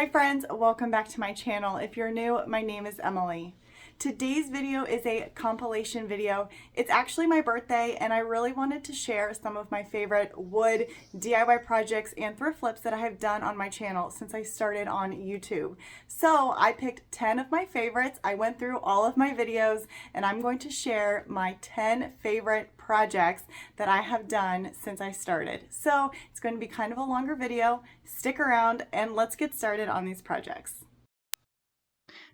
Hi friends, welcome back to my channel. If you're new, my name is Emily. Today's video is a compilation video. It's actually my birthday and I really wanted to share some of my favorite wood DIY projects and thrift flips that I have done on my channel since I started on YouTube. So I picked 10 of my favorites. I went through all of my videos and I'm going to share my 10 favorite projects that I have done since I started. So it's going to be kind of a longer video. Stick around and let's get started on these projects.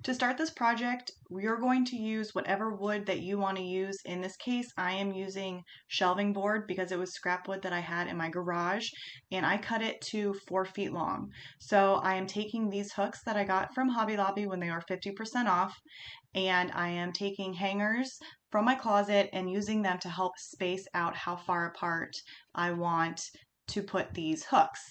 To start this project, you're going to use whatever wood that you want to use. In this case, I am using shelving board because it was scrap wood that I had in my garage, and I cut it to 4 feet long. So I am taking these hooks that I got from Hobby Lobby when they were 50% off, and I am taking hangers from my closet and using them to help space out how far apart I want to put these hooks.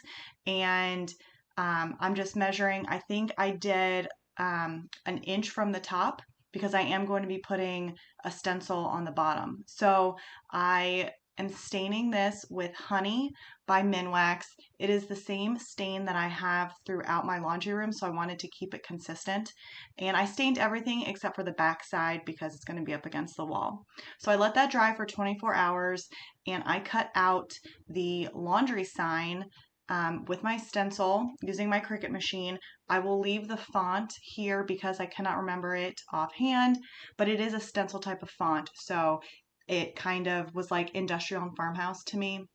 And I'm just measuring. I think I did an inch from the top because I am going to be putting a stencil on the bottom. So I am staining this with Honey by Minwax. It is the same stain that I have throughout my laundry room, so I wanted to keep it consistent. And I stained everything except for the back side because it's going to be up against the wall. So I let that dry for 24 hours and I cut out the laundry sign with my stencil using my Cricut machine. I will leave the font here because I cannot remember it offhand, but it is a stencil type of font, so it kind of was like industrial and farmhouse to me.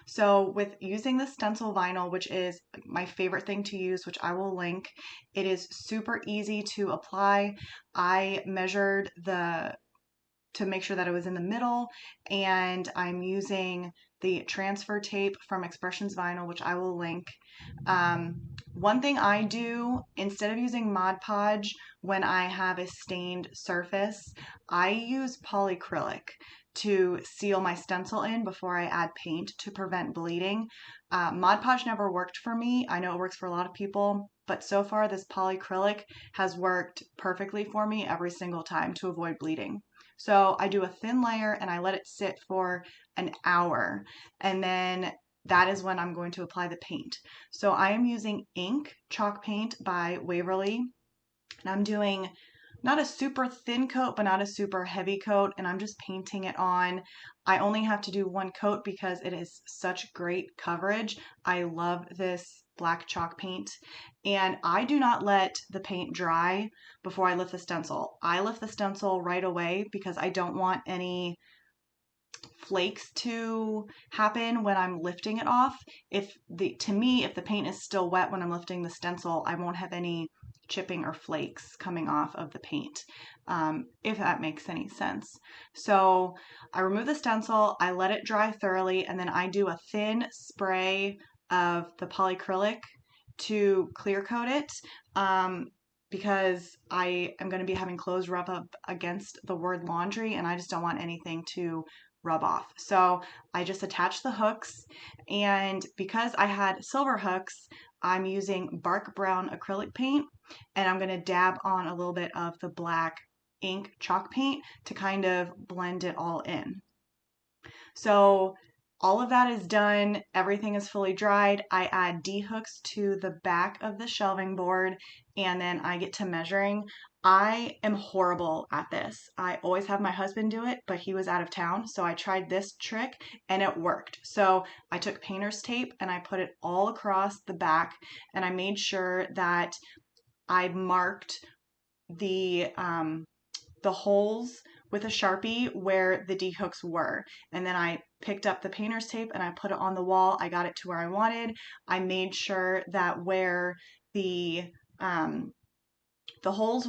So with using the stencil vinyl, which is my favorite thing to use, which I will link, it is super easy to apply. I measured to make sure that it was in the middle, and I'm using the transfer tape from Expressions Vinyl, which I will link. One thing I do, instead of using Mod Podge when I have a stained surface, I use polyacrylic to seal my stencil in before I add paint to prevent bleeding. Mod Podge never worked for me. I know it works for a lot of people, but so far this polyacrylic has worked perfectly for me every single time to avoid bleeding. So I do a thin layer and I let it sit for an hour, and then that is when I'm going to apply the paint. So I am using ink chalk paint by Waverly, and I'm doing not a super thin coat, but not a super heavy coat, and I'm just painting it on. I only have to do one coat because it is such great coverage. I love this black chalk paint, and I do not let the paint dry before I lift the stencil. I lift the stencil right away because I don't want any flakes to happen when I'm lifting it off. To me, if the paint is still wet when I'm lifting the stencil, I won't have any chipping or flakes coming off of the paint, if that makes any sense. So I remove the stencil, I let it dry thoroughly, and then I do a thin spray of the polyacrylic to clear coat it, because I am going to be having clothes rub up against the word laundry, and I just don't want anything to rub off. So I just attach the hooks, and because I had silver hooks, I'm using Bark Brown acrylic paint, and I'm going to dab on a little bit of the black ink chalk paint to kind of blend it all in. So all of that is done. Everything is fully dried. I add D-hooks to the back of the shelving board, and then I get to measuring. I am horrible at this. I always have my husband do it, but he was out of town, so I tried this trick and it worked. So I took painter's tape and I put it all across the back, and I made sure that I marked the holes with a Sharpie where the D-hooks were. And then I picked up the painter's tape and I put it on the wall. I got it to where I wanted. I made sure that where the holes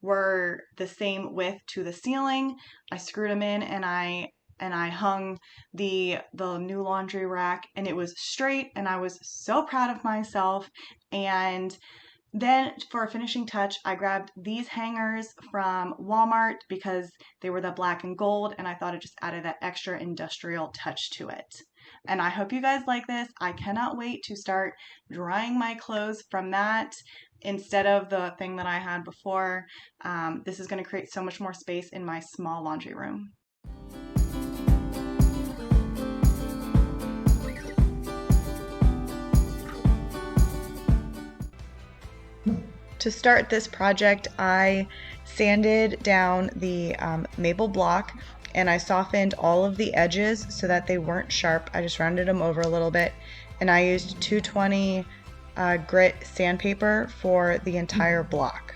were the same width to the ceiling. I screwed them in, and I hung the new laundry rack, and it was straight, and I was so proud of myself. And then for a finishing touch, I grabbed these hangers from Walmart because they were the black and gold, and I thought it just added that extra industrial touch to it. And I hope you guys like this. I cannot wait to start drying my clothes from that instead of the thing that I had before. This is going to create so much more space in my small laundry room. To start this project, I sanded down the maple block and I softened all of the edges so that they weren't sharp. I just rounded them over a little bit, and I used 220 grit sandpaper for the entire block.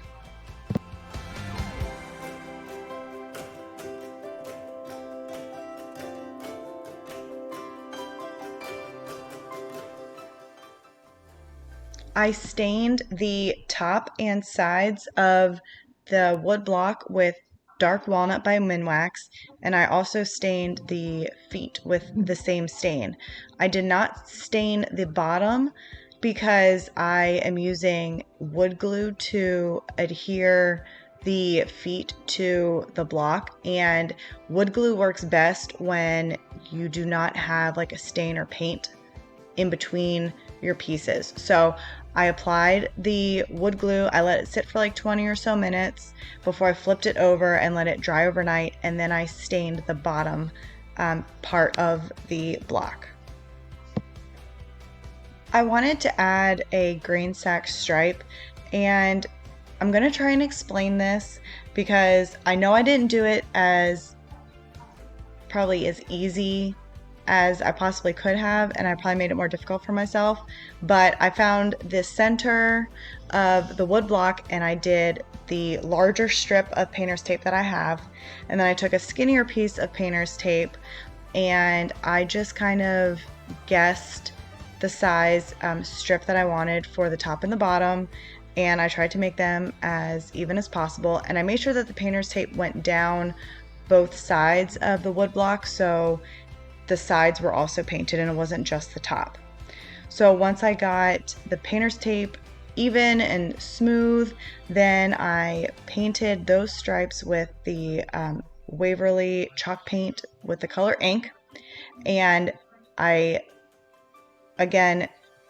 I stained the top and sides of the wood block with dark walnut by Minwax, and I also stained the feet with the same stain. I did not stain the bottom because I am using wood glue to adhere the feet to the block, and wood glue works best when you do not have like a stain or paint in between your pieces. So I applied the wood glue, I let it sit for like 20 or so minutes before I flipped it over and let it dry overnight, and then I stained the bottom part of the block. I wanted to add a grain sack stripe, and I'm gonna try and explain this because I know I didn't do it as probably as easy as I possibly could have, and I probably made it more difficult for myself, but I found the center of the wood block and I did the larger strip of painter's tape that I have, and then I took a skinnier piece of painter's tape and I just kind of guessed the size strip that I wanted for the top and the bottom, and I tried to make them as even as possible, and I made sure that the painter's tape went down both sides of the wood block so the sides were also painted and it wasn't just the top. So once I got the painter's tape even and smooth, then I painted those stripes with the Waverly chalk paint with the color ink, and I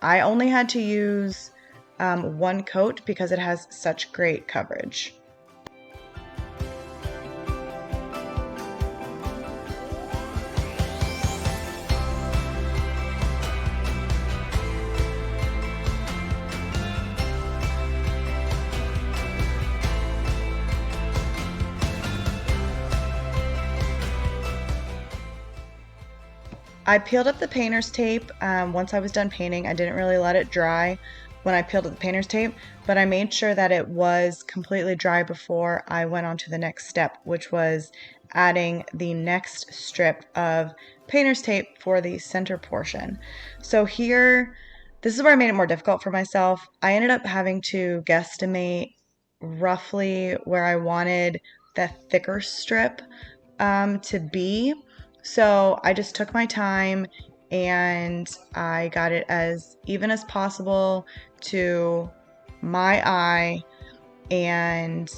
only had to use one coat because it has such great coverage. I peeled up the painter's tape once I was done painting. I didn't really let it dry when I peeled up the painter's tape, but I made sure that it was completely dry before I went on to the next step, which was adding the next strip of painter's tape for the center portion. So here, this is where I made it more difficult for myself. I ended up having to guesstimate roughly where I wanted the thicker strip to be. So I just took my time and I got it as even as possible to my eye, and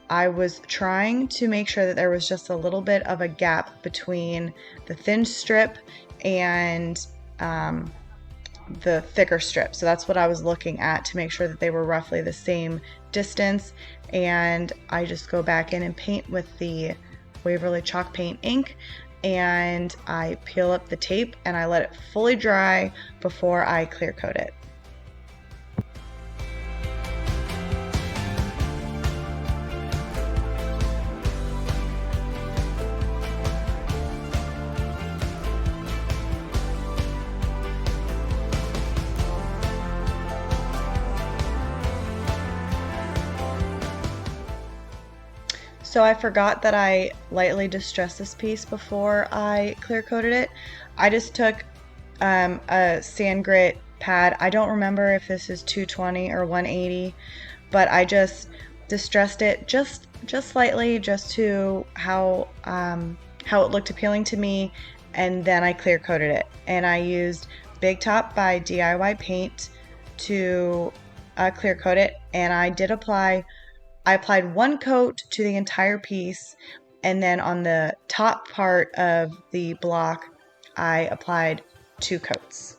I was trying to make sure that there was just a little bit of a gap between the thin strip and the thicker strip. So that's what I was looking at to make sure that they were roughly the same distance, and I just go back in and paint with the Waverly chalk paint ink, and I peel up the tape and I let it fully dry before I clear coat it. So I forgot that I lightly distressed this piece before I clear coated it. I just took a sand grit pad. I don't remember if this is 220 or 180, but I just distressed it just slightly, just to how it looked appealing to me, and then I clear coated it. And I used Big Top by DIY Paint to clear coat it, and I applied one coat to the entire piece, and then on the top part of the block, I applied 2 coats.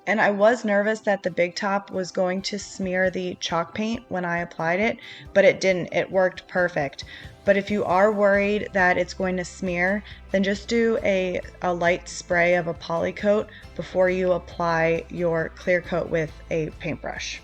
And I was nervous that the Big Top was going to smear the chalk paint when I applied it, but it didn't. It worked perfect. But if you are worried that it's going to smear, then just do a light spray of a poly coat before you apply your clear coat with a paintbrush.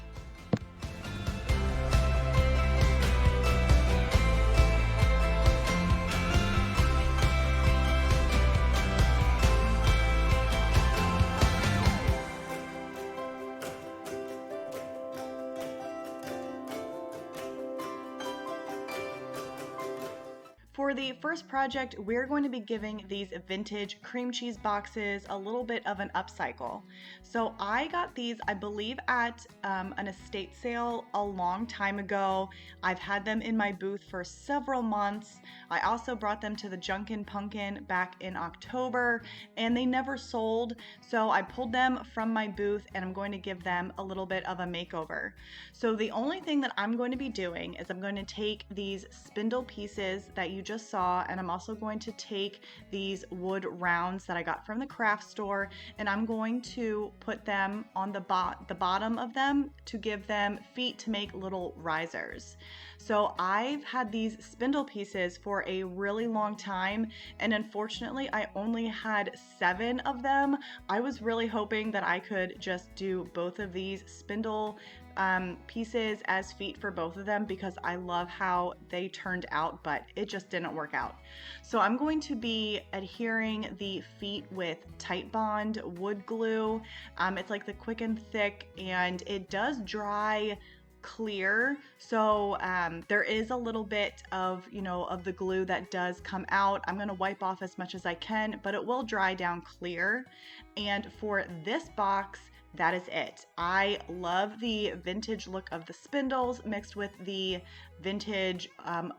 For the first project, we're going to be giving these vintage cream cheese boxes a little bit of an upcycle. So I got these, I believe, at an estate sale a long time ago. I've had them in my booth for several months. I also brought them to the Junkin' Pumpkin back in October, and they never sold. So I pulled them from my booth, and I'm going to give them a little bit of a makeover. So the only thing that I'm going to be doing is I'm going to take these spindle pieces that you just saw, and I'm also going to take these wood rounds that I got from the craft store, and I'm going to put them on the bottom of them to give them feet to make little risers. So I've had these spindle pieces for a really long time, and unfortunately I only had 7 of them. I was really hoping that I could just do both of these spindle pieces as feet for both of them because I love how they turned out, but it just didn't work out. So I'm going to be adhering the feet with Titebond wood glue. It's like the quick and thick, and it does dry clear, so there is a little bit of of the glue that does come out. I'm going to wipe off as much as I can, but it will dry down clear. And for this box, that is it. I love the vintage look of the spindles mixed with the vintage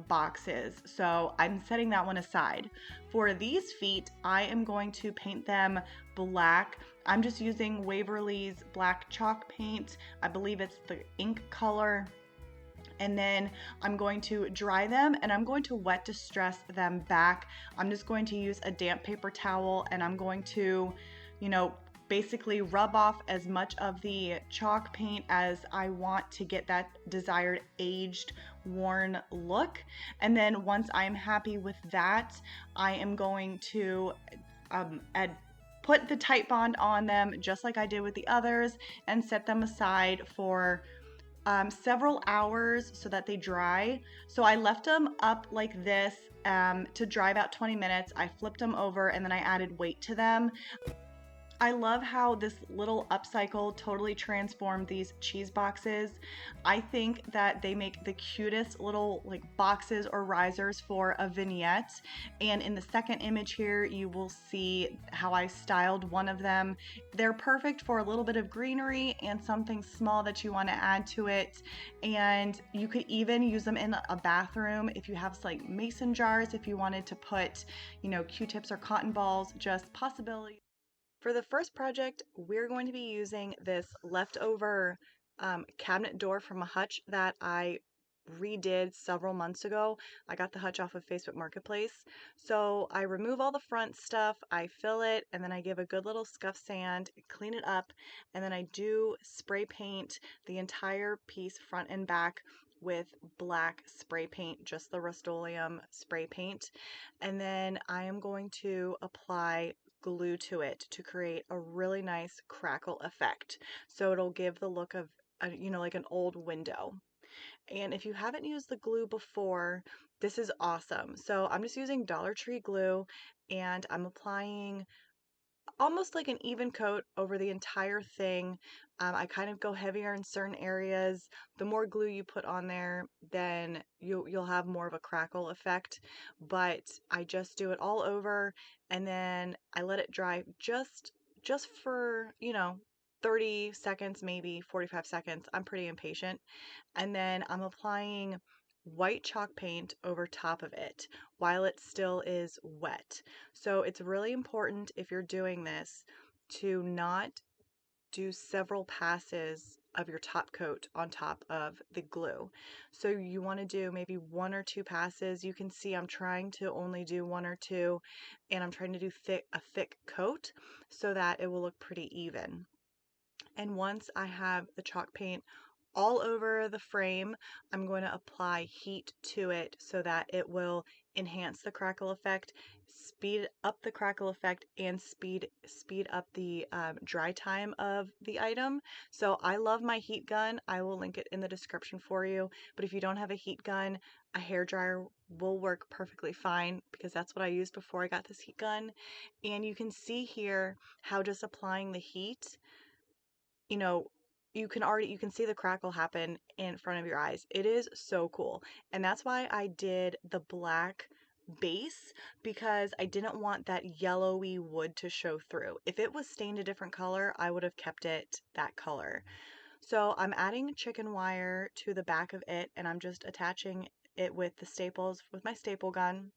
boxes, so I'm setting that one aside. For these feet, I am going to paint them black. I'm just using Waverly's black chalk paint. I believe it's the ink color. And then I'm going to dry them, and I'm going to wet distress them back. I'm just going to use a damp paper towel, and I'm going to, basically rub off as much of the chalk paint as I want to get that desired aged, worn look. And then once I'm happy with that, I am going to put the Titebond on them just like I did with the others and set them aside for several hours so that they dry. So I left them up like this to dry about 20 minutes. I flipped them over, and then I added weight to them. I love how this little upcycle totally transformed these cheese boxes. I think that they make the cutest little boxes or risers for a vignette. And in the second image here, you will see how I styled one of them. They're perfect for a little bit of greenery and something small that you want to add to it. And you could even use them in a bathroom if you have like mason jars, if you wanted to put, Q-tips or cotton balls, just possibilities. For the first project, we're going to be using this leftover cabinet door from a hutch that I redid several months ago. I got the hutch off of Facebook Marketplace. So I remove all the front stuff, I fill it, and then I give a good little scuff sand, clean it up, and then I do spray paint the entire piece front and back with black spray paint, just the Rust-Oleum spray paint. And then I am going to apply glue to it to create a really nice crackle effect. So it'll give the look of, like an old window. And if you haven't used the glue before, this is awesome. So I'm just using Dollar Tree glue, and I'm applying almost like an even coat over the entire thing. I kind of go heavier in certain areas. The more glue you put on there, then you'll have more of a crackle effect. But I just do it all over, and then I let it dry just for 30 seconds, maybe 45 seconds. I'm pretty impatient. And then I'm applying white chalk paint over top of it while it still is wet. So it's really important, if you're doing this, to not do several passes of your top coat on top of the glue. So you want to do maybe 1 or 2 passes. You can see I'm trying to only do 1 or 2, and I'm trying to do a thick coat so that it will look pretty even. And once I have the chalk paint all over the frame, I'm going to apply heat to it so that it will enhance the crackle effect, speed up the crackle effect, and speed up the dry time of the item. So I love my heat gun. I will link it in the description for you. But if you don't have a heat gun, a hair dryer will work perfectly fine, because that's what I used before I got this heat gun. And you can see here how just applying the heat, you can see the crackle happen in front of your eyes. It is so cool. And that's why I did the black base because I didn't want that yellowy wood to show through. If it was stained a different color, I would have kept it that color. So I'm adding chicken wire to the back of it, and I'm just attaching it with the staples with my staple gun.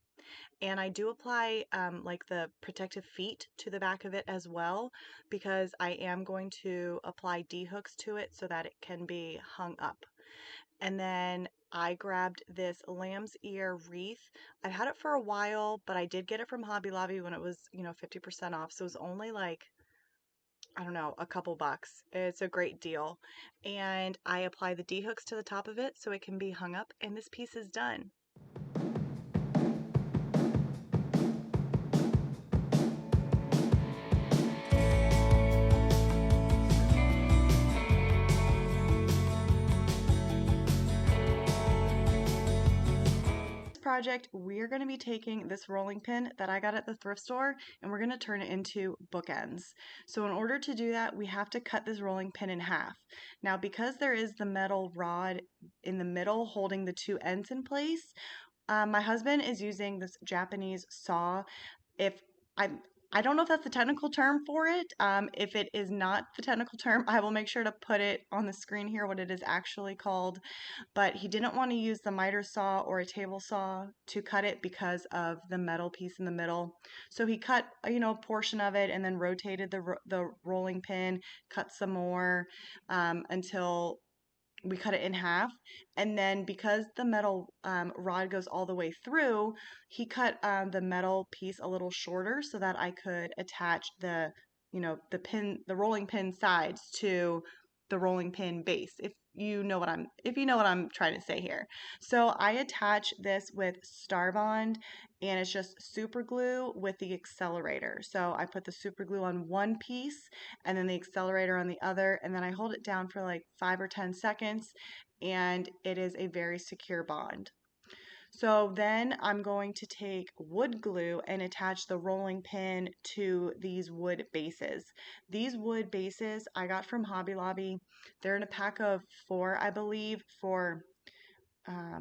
And I do apply like the protective feet to the back of it as well, because I am going to apply D-hooks to it so that it can be hung up. And then I grabbed this lamb's ear wreath. I've had it for a while, but I did get it from Hobby Lobby when it was, 50% off. So it was only like, I don't know, a couple bucks. It's a great deal. And I apply the D-hooks to the top of it so it can be hung up, and this piece is done. Project, we're going to be taking this rolling pin that I got at the thrift store and we're going to turn it into bookends. So in order to do that, we have to cut this rolling pin in half. Now, because there is the metal rod in the middle holding the two ends in place, my husband is using this Japanese saw. I don't know if that's the technical term for it. If it is not the technical term, I will make sure to put it on the screen here what it is actually called. But he didn't want to use the miter saw or a table saw to cut it because of the metal piece in the middle. So he cut, a portion of it and then rotated the rolling pin, cut some more until we cut it in half. And then because the metal rod goes all the way through, he cut the metal piece a little shorter so that I could attach the rolling pin sides to the rolling pin base, if you know what I'm trying to say here. So I attach this with Star Bond, and it's just super glue with the accelerator. So I put the super glue on one piece and then the accelerator on the other, and then I hold it down for like 5 or 10 seconds, and it is a very secure bond. So then I'm going to take wood glue and attach the rolling pin to these wood bases. These wood bases I got from Hobby Lobby. They're in a pack of 4, I believe, for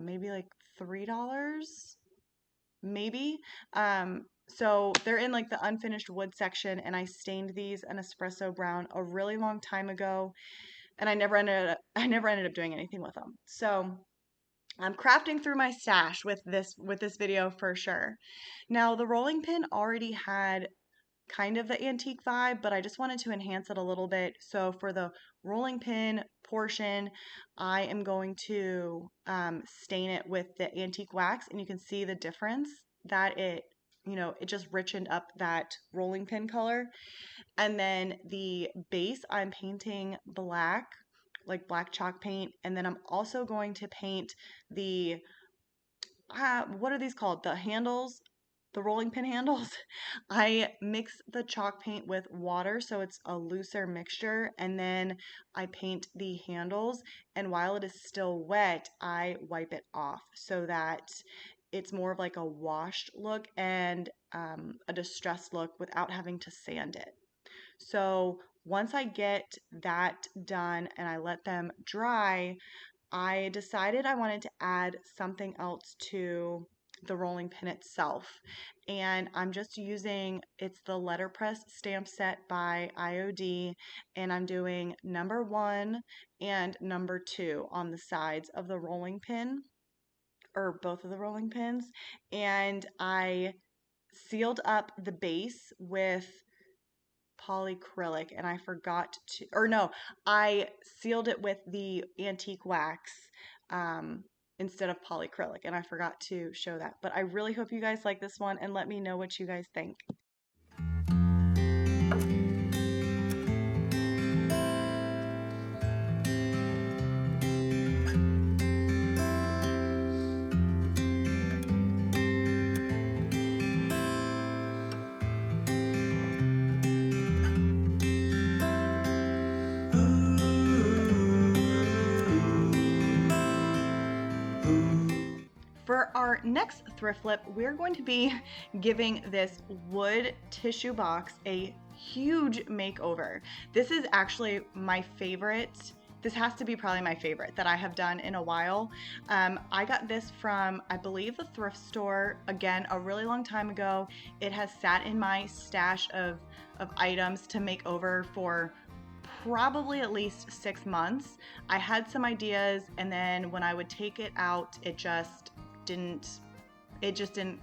maybe like $3, maybe. So they're in like the unfinished wood section, and I stained these an espresso brown a really long time ago, and I never ended up doing anything with them. So I'm crafting through my stash with this video for sure. Now, the rolling pin already had kind of the antique vibe, but I just wanted to enhance it a little bit. So for the rolling pin portion, I am going to stain it with the antique wax, and you can see the difference that it just richened up that rolling pin color. And then the base, I'm painting black, like black chalk paint, and then I'm also going to paint the what are these called? The handles, the rolling pin handles. I mix the chalk paint with water so it's a looser mixture, and then I paint the handles, and while it is still wet, I wipe it off so that it's more of like a washed look and a distressed look without having to sand it. So once I get that done and I let them dry, I decided I wanted to add something else to the rolling pin itself. And I'm just using, it's the letterpress stamp set by IOD, and I'm doing number 1 and number 2 on the sides of the rolling pin, or both of the rolling pins. And I sealed up the base with polyacrylic, and I forgot to, or no, I sealed it with the antique wax instead of polyacrylic, and I forgot to show that. But I really hope you guys like this one, and let me know what you guys think. For our next thrift flip, we're going to be giving this wood tissue box a huge makeover. This is actually my favorite this has to be probably my favorite that I have done in a while. I got this from, I believe, the thrift store, again, a really long time ago. It has sat in my stash of items to make over for probably at least 6 months. I had some ideas, and then when I would take it out, it just didn't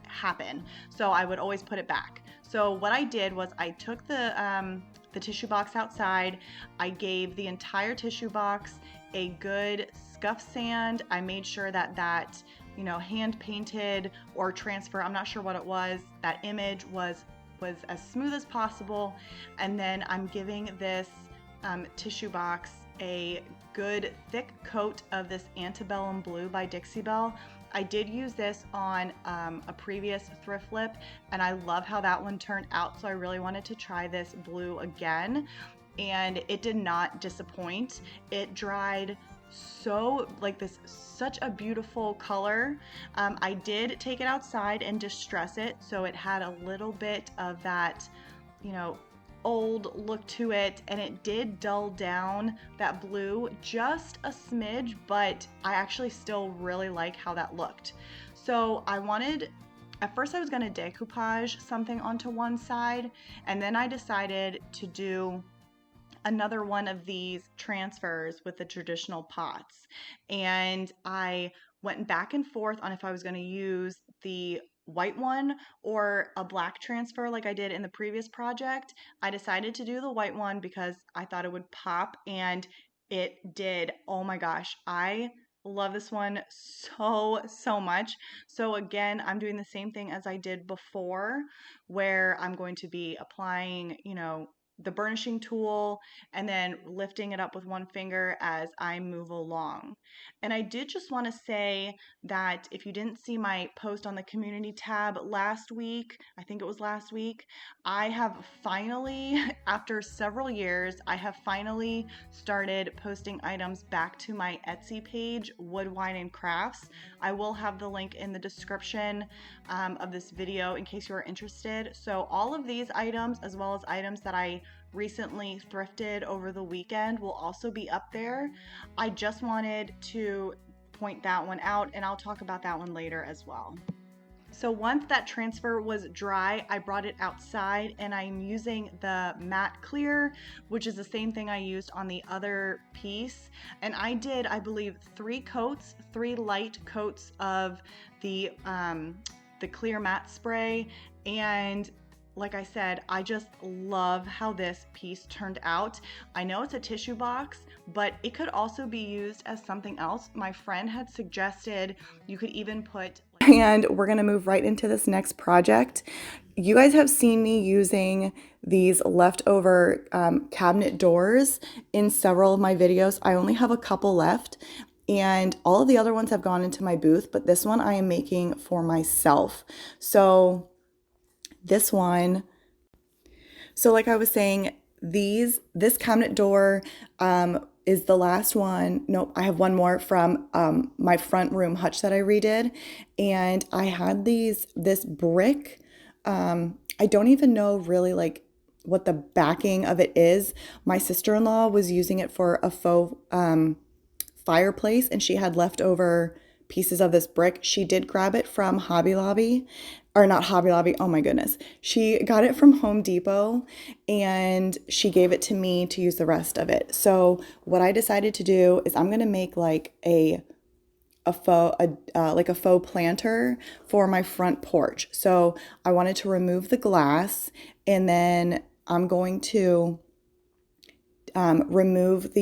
happen. So I would always put it back. So what I did was I took the tissue box outside. I gave the entire tissue box a good scuff sand. I made sure that hand painted or transfer, I'm not sure what it was, that image was as smooth as possible. And then I'm giving this tissue box a good thick coat of this Antebellum Blue by Dixie Belle. I did use this on a previous thrift flip, and I love how that one turned out, so I really wanted to try this blue again, and it did not disappoint. It dried so such a beautiful color. I did take it outside and distress it, so it had a little bit of that, old look to it, and it did dull down that blue just a smidge, but I actually still really like how that looked. So at first I was going to decoupage something onto one side, and then I decided to do another one of these transfers with the traditional pots, and I went back and forth on if I was going to use the white one or a black transfer like I did in the previous project. I decided to do the white one because I thought it would pop, and it did. Oh my gosh, I love this one so much. So again, I'm doing the same thing as I did before, where I'm going to be applying, the burnishing tool and then lifting it up with one finger as I move along. And I did just want to say that if you didn't see my post on the community tab last week, I think it was last week, I have finally, after several years, I have finally started posting items back to my Etsy page, Wood, Wine, and Crafts. I will have the link in the description of this video in case you are interested. So all of these items, as well as items that I recently thrifted over the weekend, will also be up there. I just wanted to point that one out, and I'll talk about that one later as well. So once that transfer was dry, I brought it outside, and I'm using the matte clear, which is the same thing I used on the other piece. And I did, I believe, 3 light coats of the clear matte spray. And like I said, I just love how this piece turned out. I know it's a tissue box, but it could also be used as something else. My friend had suggested you could even put... And we're gonna move right into this next project. You guys have seen me using these leftover cabinet doors in several of my videos. I only have a couple left, and all of the other ones have gone into my booth, but this one I am making for myself. So this one, so like I was saying, this cabinet door is the last one. Nope, I have one more from my front room hutch that I redid, and I had this brick. I don't even know really like what the backing of it is. My sister-in-law was using it for a faux fireplace, and she had leftover pieces of this brick. She did grab it from Hobby Lobby, or not Hobby Lobby, oh my goodness. She got it from Home Depot, and she gave it to me to use the rest of it. So what I decided to do is I'm gonna make like a faux planter for my front porch. So I wanted to remove the glass, and then I'm going to remove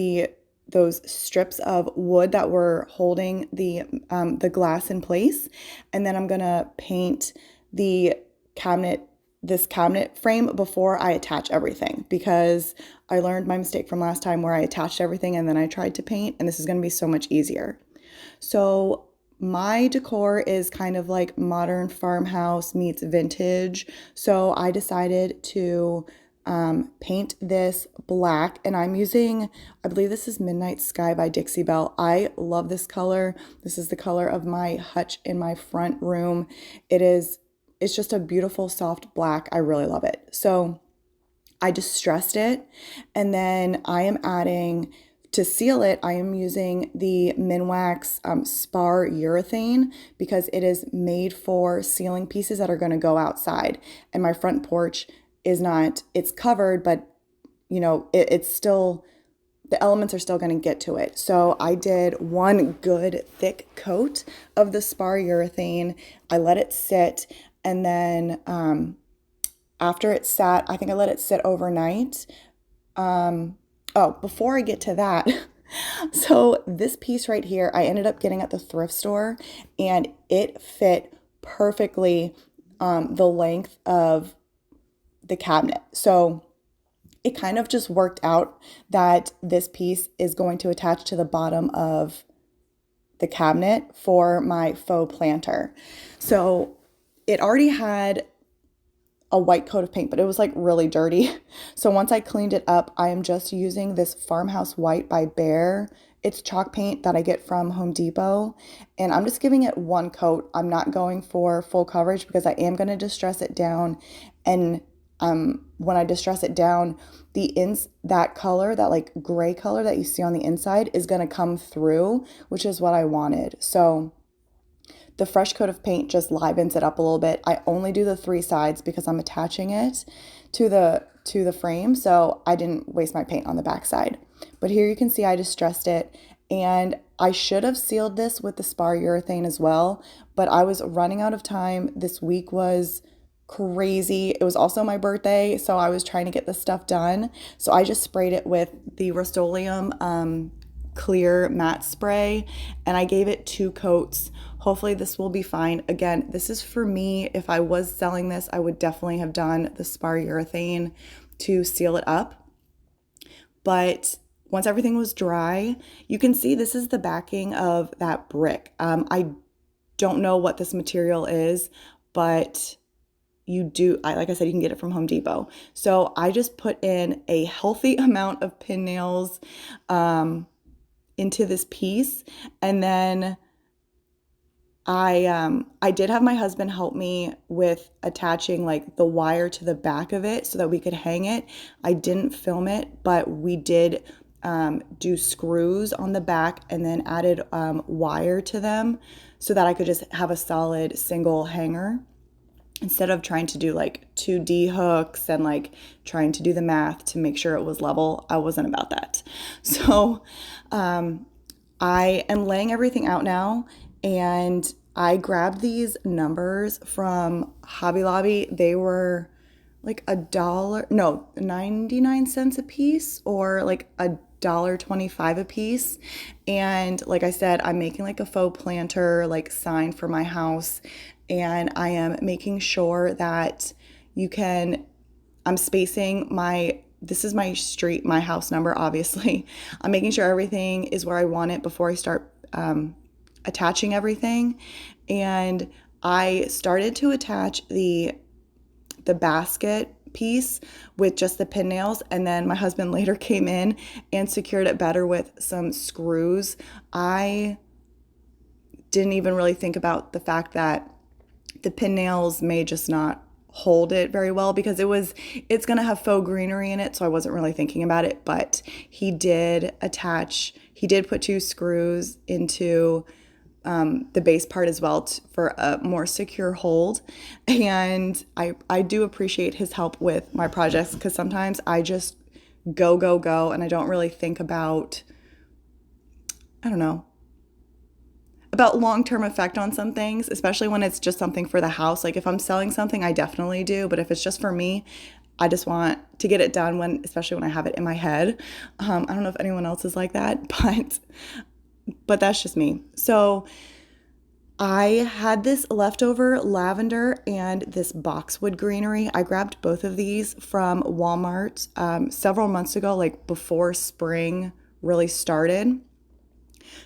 those strips of wood that were holding the glass in place, and then I'm gonna paint this cabinet frame before I attach everything, because I learned my mistake from last time where I attached everything and then I tried to paint, and this is gonna be so much easier. So my decor is kind of like modern farmhouse meets vintage, so I decided to paint this black, and I'm using, I believe this is Midnight Sky by Dixie Belle. I love this color. This is the color of my hutch in my front room. It's just a beautiful soft black. I really love it. So I distressed it, and then I am adding to seal it, I am using the Minwax Spar urethane because it is made for sealing pieces that are going to go outside. And my front porch is not, it's covered, but it's still, the elements are still going to get to it. So I did one good thick coat of the Spar urethane. I let it sit, and then after it sat, I think I let it sit overnight. Before I get to that, so this piece right here, I ended up getting at the thrift store, and it fit perfectly the length of the cabinet. So it kind of just worked out that this piece is going to attach to the bottom of the cabinet for my faux planter. So it already had a white coat of paint, but it was like really dirty. So once I cleaned it up, I am just using this Farmhouse White by Behr. It's chalk paint that I get from Home Depot, and I'm just giving it one coat. I'm not going for full coverage because I am going to distress it down, and when I distress it down, that color, that like gray color that you see on the inside is going to come through, which is what I wanted. So the fresh coat of paint just livens it up a little bit. I only do the 3 sides because I'm attaching it to the frame, so I didn't waste my paint on the back side. But here you can see I distressed it, and I should have sealed this with the Spar urethane as well, but I was running out of time. This week was crazy. It was also my birthday, so I was trying to get this stuff done. So I just sprayed it with the Rust-Oleum clear matte spray, and I gave it 2 coats. Hopefully this will be fine. Again, this is for me. If I was selling this, I would definitely have done the Spar urethane to seal it up. But once everything was dry, you can see this is the backing of that brick. I don't know what this material is, but like I said, you can get it from Home Depot. So I just put in a healthy amount of pin nails into this piece, and then I did have my husband help me with attaching like the wire to the back of it so that we could hang it. I didn't film it, but we did do screws on the back and then added wire to them so that I could just have a solid single hanger, instead of trying to do like 2D hooks and like trying to do the math to make sure it was level. I wasn't about that. So I am laying everything out now, and I grabbed these numbers from Hobby Lobby. They were like $99 a piece, or like $1.25 a piece. And like I said, I'm making like a faux planter like sign for my house, and I am making sure that I'm spacing this is my street, my house number, obviously. I'm making sure everything is where I want it before I start attaching everything. And I started to attach the basket piece with just the pin nails, and then my husband later came in and secured it better with some screws. I didn't even really think about the fact that the pin nails may just not hold it very well because it's going to have faux greenery in it, so I wasn't really thinking about it. But he did put 2 screws into the base part as well for a more secure hold. And I do appreciate his help with my projects, because sometimes I just go and I don't really think about, I don't know, about long-term effect on some things, especially when it's just something for the house. Like if I'm selling something, I definitely do, but if it's just for me, I just want to get it done especially when I have it in my head. I don't know if anyone else is like that, but that's just me. So I had this leftover lavender and this boxwood greenery. I grabbed both of these from Walmart several months ago, like before spring really started.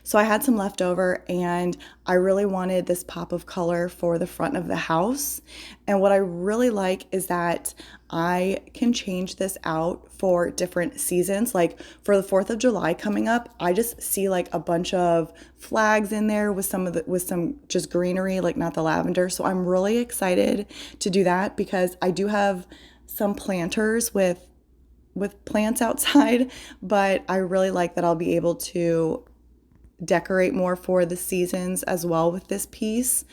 So I had some left over, and I really wanted this pop of color for the front of the house. And what I really like is that I can change this out for different seasons. Like for the 4th of July coming up, I just see like a bunch of flags in there with some just greenery, like not the lavender. So I'm really excited to do that, because I do have some planters with with plants outside, but I really like that I'll be able to decorate more for the seasons as well with this piece.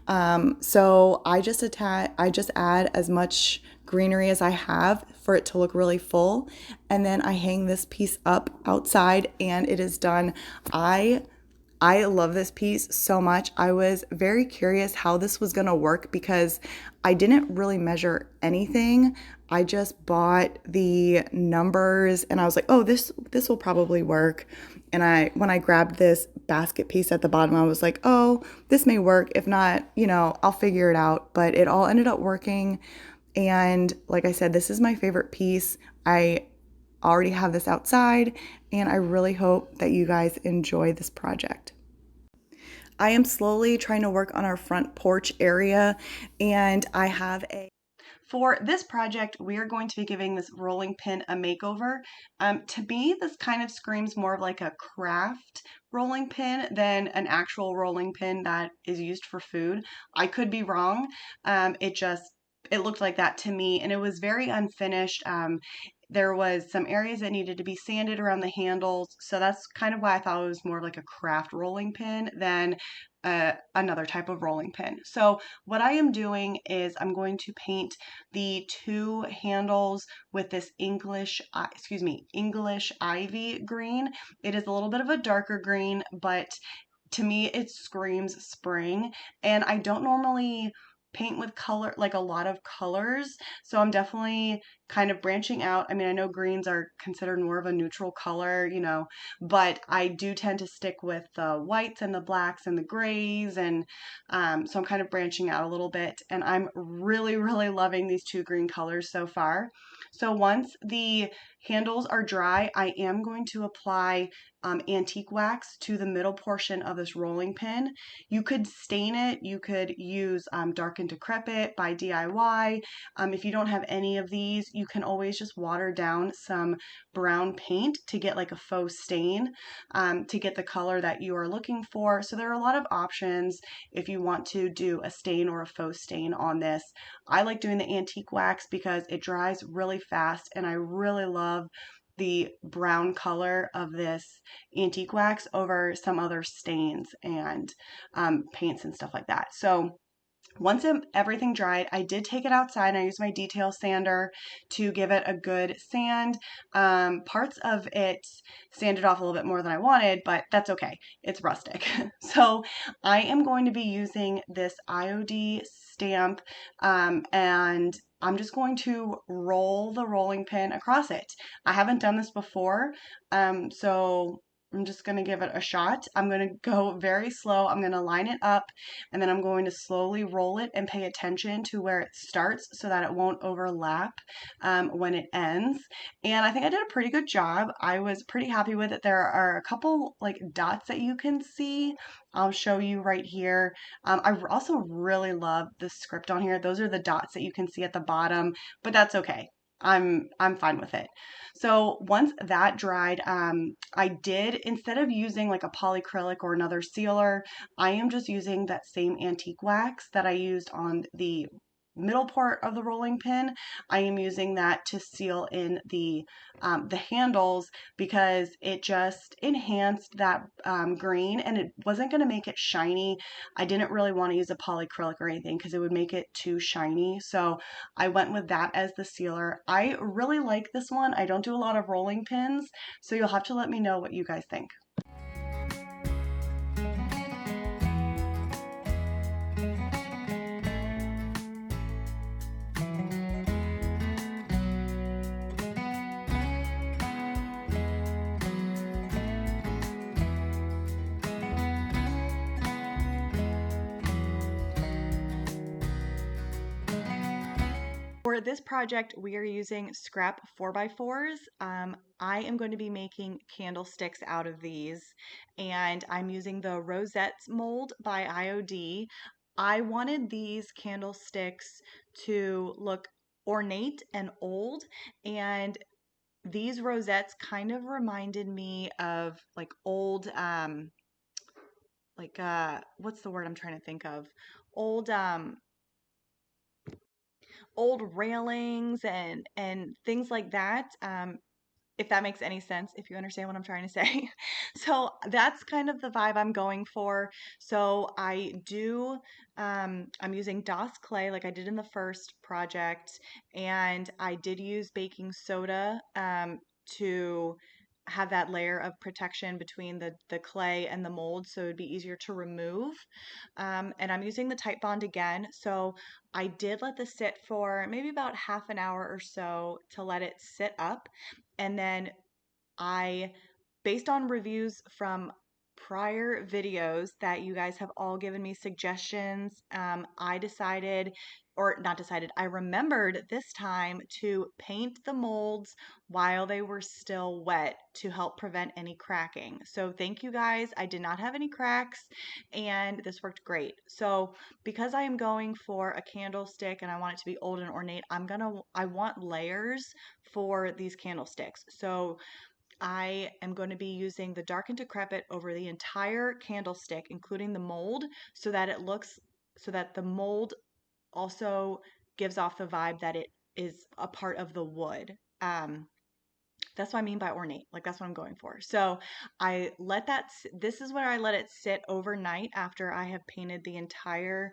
So I just add as much greenery as I have for it to look really full, and then I hang this piece up outside and it is done. I love this piece so much. I was very curious how this was going to work because I didn't really measure anything. I just bought the numbers and I was like, "Oh, this will probably work." And when I grabbed this basket piece at the bottom, I was like, "Oh, this may work. If not, I'll figure it out." But it all ended up working. And like I said, this is my favorite piece. I already have this outside, and I really hope that you guys enjoy this project. I am slowly trying to work on our front porch area, and I have a for this project, we are going to be giving this rolling pin a makeover. To me, this kind of screams more of like a craft rolling pin than an actual rolling pin that is used for food. I could be wrong. It looked like that to me, and it was very unfinished. There was some areas that needed to be sanded around the handles, so that's kind of why I thought it was more like a craft rolling pin than another type of rolling pin. So what I am doing is I'm going to paint the two handles with this English ivy green. It is a little bit of a darker green, but to me it screams spring, and I don't normally paint with color, like a lot of colors, so I'm definitely kind of branching out. I mean, I know greens are considered more of a neutral color, but I do tend to stick with the whites and the blacks and the grays, and so I'm kind of branching out a little bit, and I'm really, really loving these two green colors so far. So once the handles are dry, I am going to apply antique wax to the middle portion of this rolling pin. You could stain it. You could use Dark and Decrepit by DIY. If you don't have any of these, you can always just water down some brown paint to get like a faux stain, to get the color that you are looking for. So there are a lot of options if you want to do a stain or a faux stain on this. I like doing the antique wax because it dries really fast, and I really love the brown color of this antique wax over some other stains and paints and stuff like that. So once everything dried, I did take it outside and I used my detail sander to give it a good sand. Parts of it sanded off a little bit more than I wanted, but that's okay. It's rustic. So I am going to be using this IOD stamp, and I'm just going to roll the rolling pin across it. I haven't done this before, so I'm just going to give it a shot. I'm going to go very slow. I'm going to line it up, and then I'm going to slowly roll it and pay attention to where it starts so that it won't overlap when it ends. And I think I did a pretty good job. I was pretty happy with it. There are a couple like dots that you can see. I'll show you right here. I also really love the script on here. Those are the dots that you can see at the bottom, but that's okay. I'm fine with it. So once that dried, I did, instead of using like a polyacrylic or another sealer, I am just using that same antique wax that I used on the middle part of the rolling pin. I am using that to seal in the handles because it just enhanced that green, and it wasn't going to make it shiny. I didn't really want to use a polyacrylic or anything because it would make it too shiny. So I went with that as the sealer. I really like this one. I don't do a lot of rolling pins, so you'll have to let me know what you guys think. For this project, we are using scrap 4x4s. I am going to be making candlesticks out of these, and I'm using the rosettes mold by IOD. I wanted these candlesticks to look ornate and old, and these rosettes kind of reminded me of like old, what's the word I'm trying to think of? Old, old railings and things like that. If that makes any sense, if you understand what I'm trying to say. So that's kind of the vibe I'm going for. So I'm using DOS clay like I did in the first project, and I did use baking soda to have that layer of protection between the clay and the mold so it'd be easier to remove. And I'm using the Type Bond again. So I did let this sit for maybe about half an hour or so to let it sit up. And then I, based on reviews from prior videos that you guys have all given me suggestions, I decided, or not decided, I remembered this time to paint the molds while they were still wet to help prevent any cracking. So thank you guys. I did not have any cracks and this worked great. So because I am going for a candlestick and I want it to be old and ornate, I want layers for these candlesticks. So I am going to be using the Dark and Decrepit over the entire candlestick, including the mold, so that the mold also gives off the vibe that it is a part of the wood. That's what I mean by ornate. Like that's what I'm going for. So this is where I let it sit overnight after I have painted the entire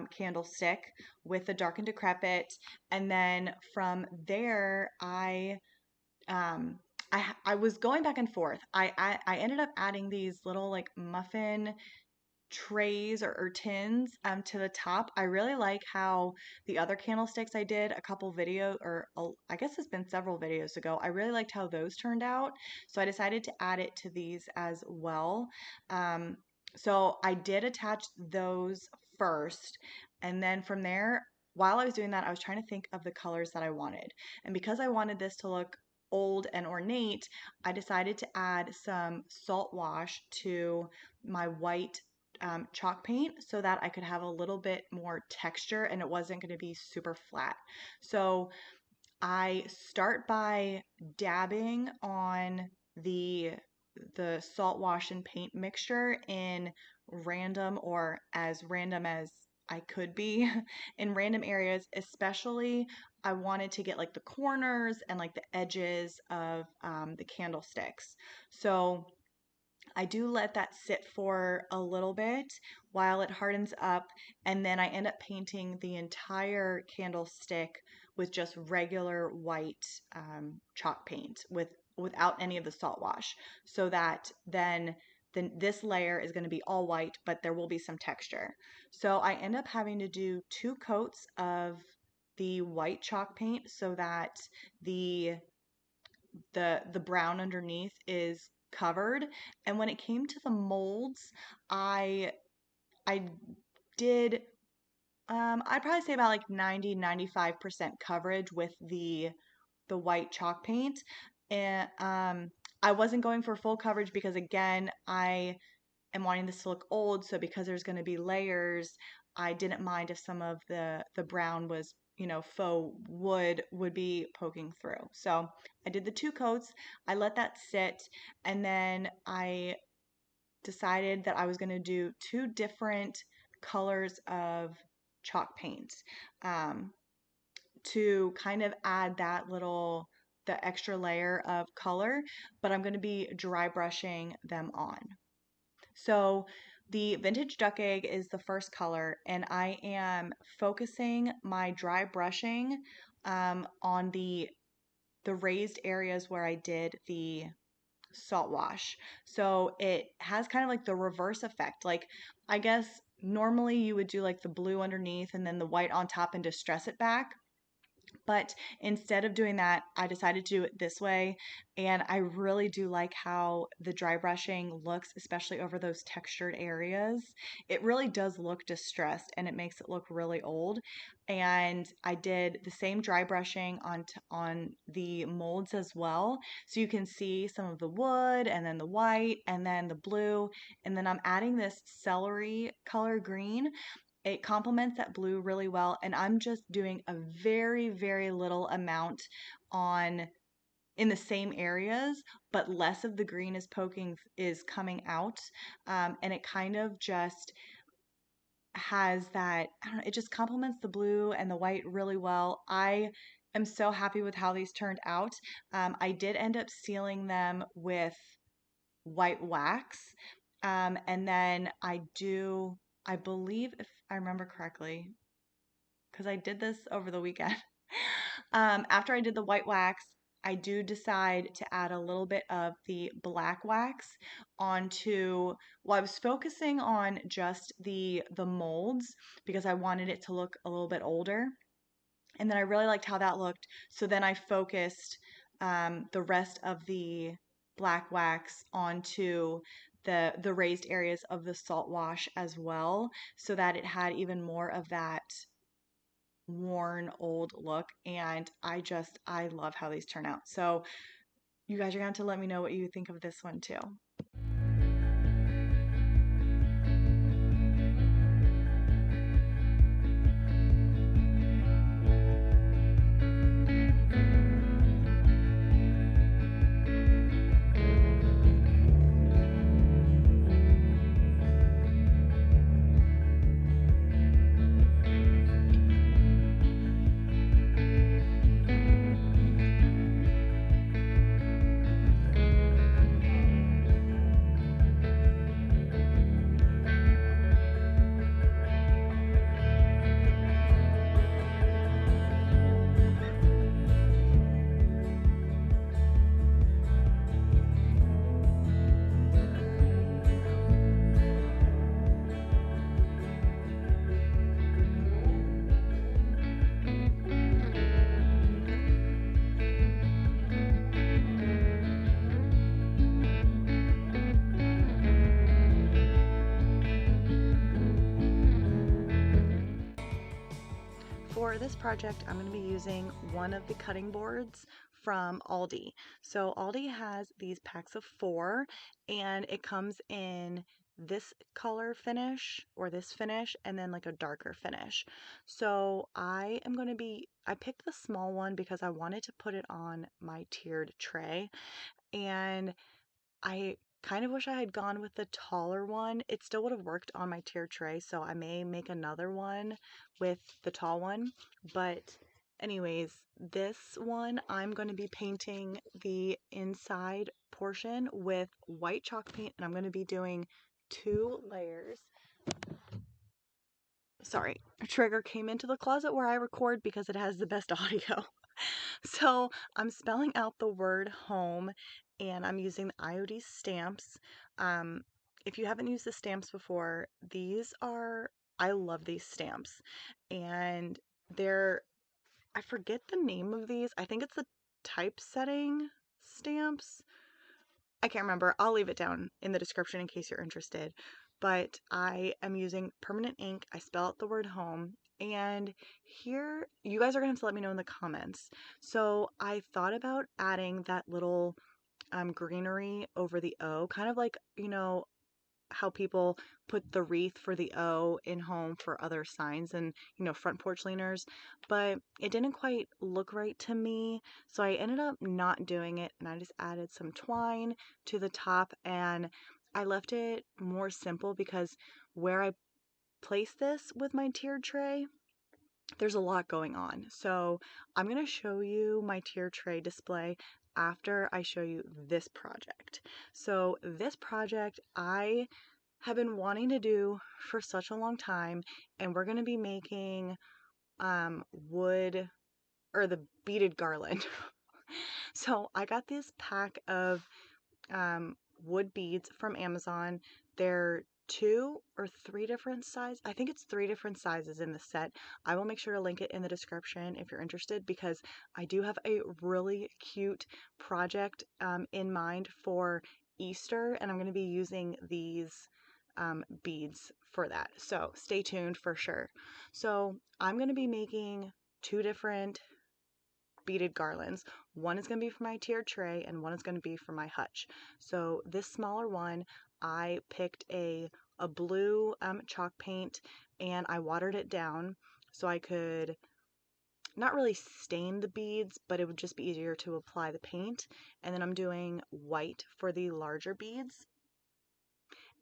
candlestick with the Dark and Decrepit. And then from there, um, I was going back and forth. I ended up adding these little like muffin trays or tins to the top. I really like how the other candlesticks I did a couple video or I guess it's been several videos ago. I really liked how those turned out. So I decided to add it to these as well. Um, so I did attach those first, and then from there, while I was doing that, I was trying to think of the colors that I wanted. And because I wanted this to look old and ornate, I decided to add some salt wash to my white chalk paint so that I could have a little bit more texture and it wasn't going to be super flat. So I start by dabbing on the salt wash and paint mixture in as random as I could be in random areas, especially I wanted to get like the corners and like the edges of the candlesticks. So I do let that sit for a little bit while it hardens up, and then I end up painting the entire candlestick with just regular white chalk paint without any of the salt wash, so that then this layer is going to be all white, but there will be some texture. So I end up having to do 2 coats of the white chalk paint so that the the brown underneath is covered. And when it came to the molds, I I did I'd probably say about like 95% coverage with the white chalk paint. And I wasn't going for full coverage because again, I am wanting this to look old, so because there's going to be layers, I didn't mind if some of the brown was, faux wood would be poking through. So I did the 2 coats, I let that sit, and then I decided that I was going to do 2 different colors of chalk paint to kind of add the extra layer of color, but I'm going to be dry brushing them on. So the vintage duck egg is the first color, and I am focusing my dry brushing on the raised areas where I did the salt wash. So it has kind of like the reverse effect. Like I guess normally you would do like the blue underneath and then the white on top and distress it back. But instead of doing that, I decided to do it this way. And I really do like how the dry brushing looks, especially over those textured areas. It really does look distressed and it makes it look really old. And I did the same dry brushing on the molds as well. So you can see some of the wood and then the white and then the blue. And then I'm adding this celery color green. It complements that blue really well, and I'm just doing a very, very little amount on in the same areas, but less of the green is coming out, and it kind of just has that, I don't know, it just complements the blue and the white really well. I am so happy with how these turned out. I did end up sealing them with white wax. And then I believe if I remember correctly, because I did this over the weekend. After I did the white wax, I do decide to add a little bit of the black wax onto, well, I was focusing on just the molds because I wanted it to look a little bit older. And then I really liked how that looked. So then I focused the rest of the black wax onto the raised areas of the salt wash as well, so that it had even more of that worn old look. And I love how these turn out. So you guys are going to have to let me know what you think of this one too. For this project, I'm going to be using one of the cutting boards from Aldi. So Aldi has these packs of 4, and it comes in this color finish or this finish and then like a darker finish. So I picked the small one because I wanted to put it on my tiered tray, and I kind of wish I had gone with the taller one. It still would have worked on my tier tray, so I may make another one with the tall one. But anyways, this one I'm going to be painting the inside portion with white chalk paint, and I'm going to be doing 2 layers. Sorry, a trigger came into the closet where I record because it has the best audio. So I'm spelling out the word home, and I'm using the IOD stamps. Um, if you haven't used the stamps before, I love these stamps. And I forget the name of these. I think it's the typesetting stamps. I can't remember. I'll leave it down in the description in case you're interested. But I am using permanent ink. I spell out the word home. And here, you guys are going to have to let me know in the comments. So I thought about adding that little greenery over the O, kind of like, how people put the wreath for the O in home for other signs and, front porch leaners, but it didn't quite look right to me. So I ended up not doing it, and I just added some twine to the top, and I left it more simple because where I place this with my tiered tray, there's a lot going on. So I'm going to show you my tier tray display after I show you this project. So this project I have been wanting to do for such a long time, and we're going to be making wood, or the beaded garland. So I got this pack of wood beads from Amazon. They're 2 or 3 different sizes. I think it's 3 different sizes in the set. I will make sure to link it in the description if you're interested, because I do have a really cute project in mind for Easter, and I'm going to be using these beads for that. So stay tuned for sure. So I'm going to be making 2 different beaded garlands. One is going to be for my tiered tray, and one is going to be for my hutch. So this smaller one, I picked a blue chalk paint, and I watered it down so I could not really stain the beads, but it would just be easier to apply the paint. And then I'm doing white for the larger beads.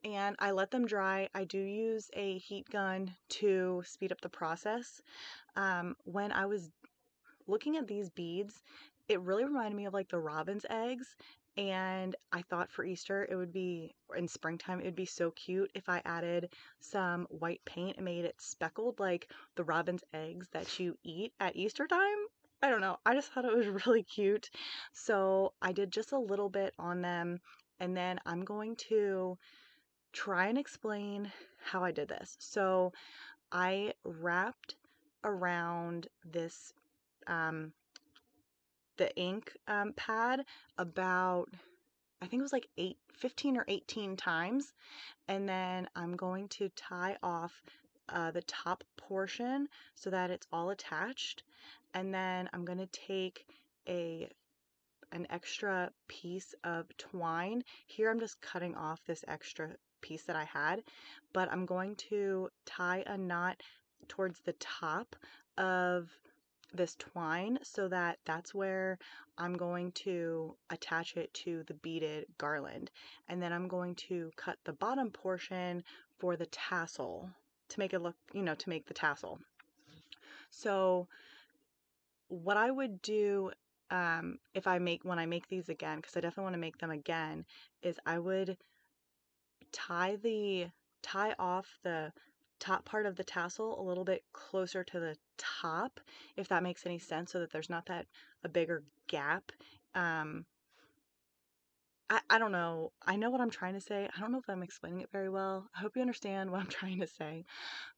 and I let them dry. I do use a heat gun to speed up the process. When I was looking at these beads, it really reminded me of like the robin's eggs. And I thought for Easter it would be, or in springtime, it would be so cute if I added some white paint and made it speckled like the robin's eggs that you eat at Easter time. I don't know. I just thought it was really cute. So I did just a little bit on them. And then I'm going to try and explain how I did this. So I wrapped around this um, the ink pad about, I think it was like 15 or 18 times. And then I'm going to tie off the top portion so that it's all attached. And then I'm going to take an extra piece of twine. Here I'm just cutting off this extra piece that I had, but I'm going to tie a knot towards the top of this twine so that that's where I'm going to attach it to the beaded garland. And then I'm going to cut the bottom portion for the tassel to make it look, to make the tassel. So what I would do when I make these again, because I definitely want to make them again, is I would tie off the top part of the tassel a little bit closer to the top, if that makes any sense, so that there's not a bigger gap. I don't know. I know what I'm trying to say. I don't know if I'm explaining it very well. I hope you understand what I'm trying to say.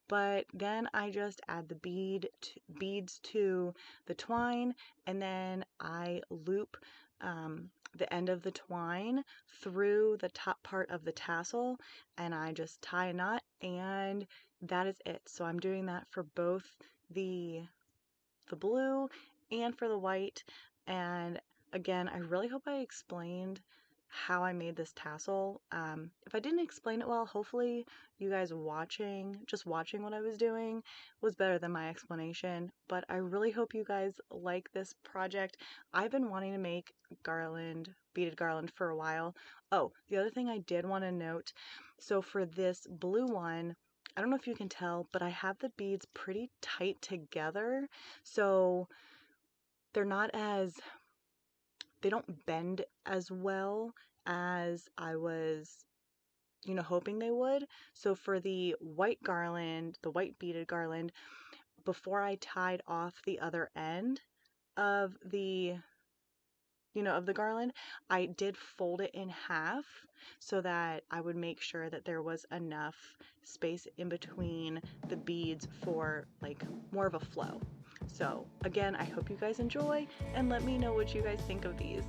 But then I just add the beads to the twine, and then I loop the end of the twine through the top part of the tassel, and I just tie a knot, and that is it. So I'm doing that for both the blue and for the white. And again, I really hope I explained how I made this tassel. If I didn't explain it well, hopefully you guys just watching what I was doing was better than my explanation. But I really hope you guys like this project. I've been wanting to make beaded garland for a while. Oh, the other thing I did want to note, so for this blue one, I don't know if you can tell, but I have the beads pretty tight together. So they're not as they don't bend as well as I was, hoping they would. So for the white beaded garland, before I tied off the other end of of the garland, I did fold it in half so that I would make sure that there was enough space in between the beads for like more of a flow. So again, I hope you guys enjoy, and let me know what you guys think of these.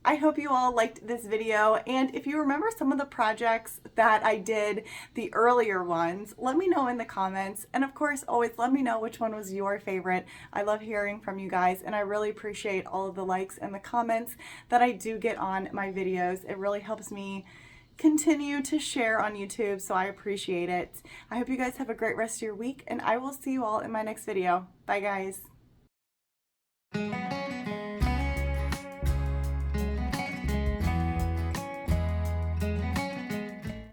I hope you all liked this video, and if you remember some of the projects that I did, the earlier ones, let me know in the comments. And of course, always let me know which one was your favorite. I love hearing from you guys, and I really appreciate all of the likes and the comments that I do get on my videos. It really helps me continue to share on YouTube, so I appreciate it. I hope you guys have a great rest of your week, and I will see you all in my next video. Bye guys.